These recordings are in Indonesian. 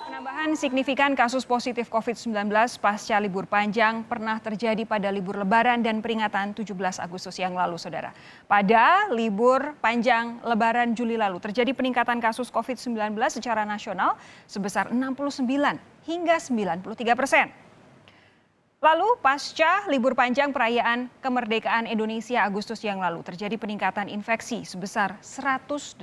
Penambahan signifikan kasus positif COVID-19 pasca libur panjang pernah terjadi pada libur Lebaran dan peringatan 17 Agustus yang lalu, Saudara. Pada libur panjang Lebaran Juli lalu terjadi peningkatan kasus COVID-19 secara nasional sebesar 69 hingga 93%. Lalu pasca libur panjang perayaan kemerdekaan Indonesia Agustus yang lalu terjadi peningkatan infeksi sebesar 118%.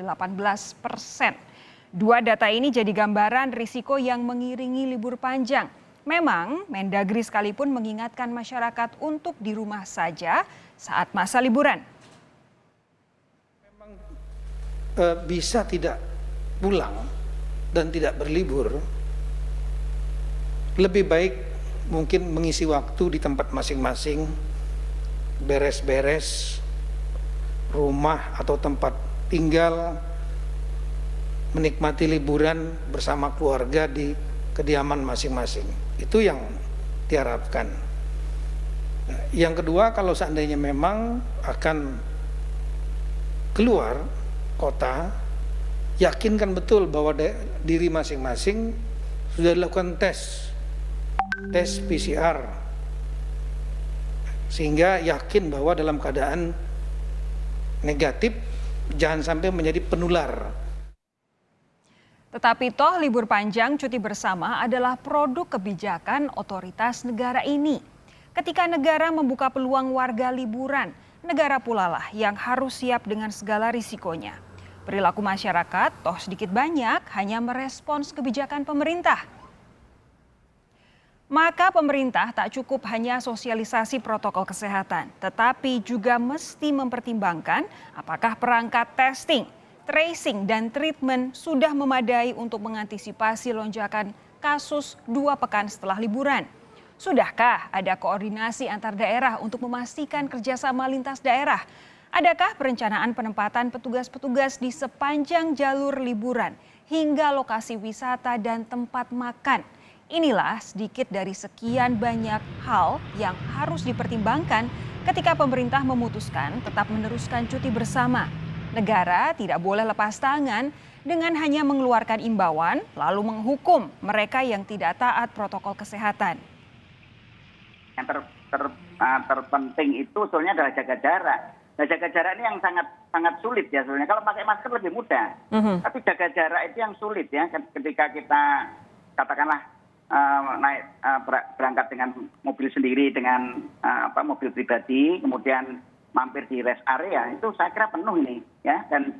Dua data ini jadi gambaran risiko yang mengiringi libur panjang. Memang Mendagri sekalipun mengingatkan masyarakat untuk di rumah saja saat masa liburan. Memang bisa tidak pulang dan tidak berlibur, lebih baik mungkin mengisi waktu di tempat masing-masing, beres-beres rumah atau tempat tinggal, menikmati liburan bersama keluarga di kediaman masing-masing. Itu yang diharapkan. Yang kedua, kalau seandainya memang akan keluar kota, yakinkan betul bahwa diri masing-masing sudah dilakukan tes PCR, sehingga yakin bahwa dalam keadaan negatif, jangan sampai menjadi penular. Tetapi toh libur panjang cuti bersama adalah produk kebijakan otoritas negara ini. Ketika negara membuka peluang warga liburan, negara pula lah yang harus siap dengan segala risikonya. Perilaku masyarakat toh sedikit banyak hanya merespons kebijakan pemerintah. Maka pemerintah tak cukup hanya sosialisasi protokol kesehatan, tetapi juga mesti mempertimbangkan apakah perangkat testing, tracing dan treatment sudah memadai untuk mengantisipasi lonjakan kasus 2 pekan setelah liburan. Sudahkah ada koordinasi antar daerah untuk memastikan kerjasama lintas daerah? Adakah perencanaan penempatan petugas-petugas di sepanjang jalur liburan hingga lokasi wisata dan tempat makan? Inilah sedikit dari sekian banyak hal yang harus dipertimbangkan ketika pemerintah memutuskan tetap meneruskan cuti bersama. Negara tidak boleh lepas tangan dengan hanya mengeluarkan imbauan lalu menghukum mereka yang tidak taat protokol kesehatan. Yang terpenting itu sebetulnya adalah jaga jarak. Nah, jaga jarak ini yang sangat sulit ya sebenarnya. Kalau pakai masker lebih mudah, tapi jaga jarak itu yang sulit ya. Ketika kita katakanlah berangkat dengan mobil sendiri, dengan mobil pribadi, kemudian mampir di rest area, itu saya kira penuh ini ya, dan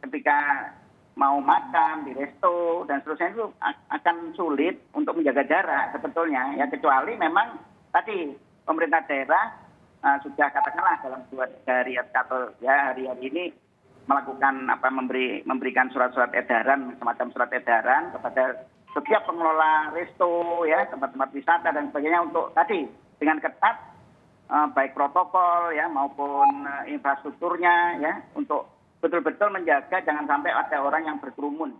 ketika mau makan di resto dan seterusnya itu akan sulit untuk menjaga jarak sebetulnya ya, kecuali memang tadi pemerintah daerah sudah katakanlah dalam 2 hari atau ya hari-hari ini melakukan memberikan surat-surat edaran, semacam surat edaran kepada setiap pengelola resto ya, tempat-tempat wisata dan sebagainya untuk tadi dengan ketat baik protokol ya maupun infrastrukturnya ya, untuk betul-betul menjaga jangan sampai ada orang yang berkerumun.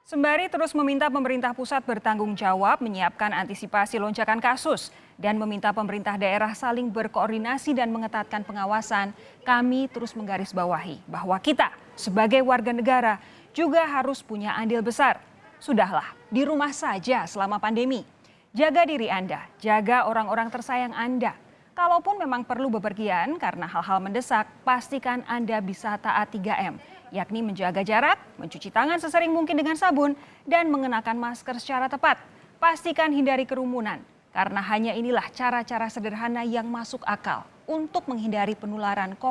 Sembari terus meminta pemerintah pusat bertanggung jawab menyiapkan antisipasi lonjakan kasus dan meminta pemerintah daerah saling berkoordinasi dan mengetatkan pengawasan, kami terus menggarisbawahi bahwa kita sebagai warga negara juga harus punya andil besar. Sudahlah, di rumah saja selama pandemi. Jaga diri Anda, jaga orang-orang tersayang Anda. Kalaupun memang perlu bepergian karena hal-hal mendesak, pastikan Anda bisa taat 3M, yakni menjaga jarak, mencuci tangan sesering mungkin dengan sabun, dan mengenakan masker secara tepat. Pastikan hindari kerumunan, karena hanya inilah cara-cara sederhana yang masuk akal untuk menghindari penularan COVID-19.